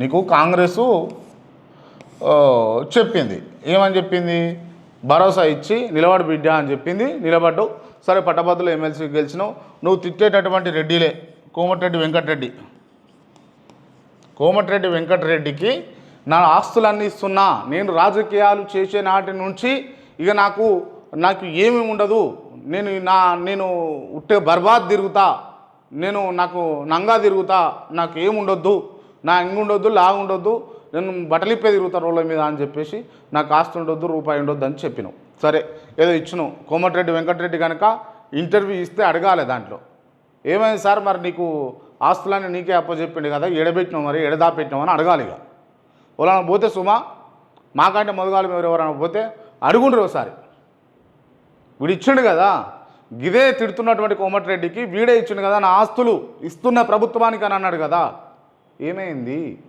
నీకు కాంగ్రెసు చెప్పింది, ఏమని చెప్పింది? భరోసా ఇచ్చి నిలబడు బిడ్డ అని చెప్పింది. నిలబడ్డు. సరే, పట్టభద్రులు ఎమ్మెల్సీ గెలిచినావు. నువ్వు తిట్టేటటువంటి రెడ్డిలే, కోమటిరెడ్డి వెంకటరెడ్డికి నా ఆస్తులన్నీ ఇస్తున్నా, నేను రాజకీయాలు చేసే నాటి నుంచి ఇక నాకు ఏమీ ఉండదు, నేను ఉట్టే బర్బాద్ తిరుగుతా, నాకు నంగా తిరుగుతా, నాకు ఏముండొద్దు, నా ఇంగుండొద్దు, లాగుండొద్దు, నేను బట్టలిప్పే తిరుగుతా రోడ్ల మీద అని చెప్పేసి నాకు ఆస్తి ఉండొద్దు, రూపాయి ఉండొద్దు అని చెప్పినావు. సరే, ఏదో ఇచ్చినావు. కోమటిరెడ్డి వెంకటరెడ్డి కనుక ఇంటర్వ్యూ ఇస్తే అడగాలి, దాంట్లో ఏమైంది సార్, మరి నీకు ఆస్తులన్నీ నీకే అప్పచెప్పిండు కదా, ఎడబెట్టినావు, మరి ఎడదాపెట్టినావు అని అడగాలి. ఇక వాళ్ళని పోతే సుమా, మాకంటే మొదగాలు మీరు ఎవరైనా పోతే అడుగుండ్రు ఒకసారి. వీడు ఇచ్చిండు కదా, గిదే తిడుతున్నటువంటి కోమటిరెడ్డికి వీడే ఇచ్చిండు కదా, నా ఆస్తులు ఇస్తున్న ప్రభుత్వానికి అని అన్నాడు కదా, ఏమైంది?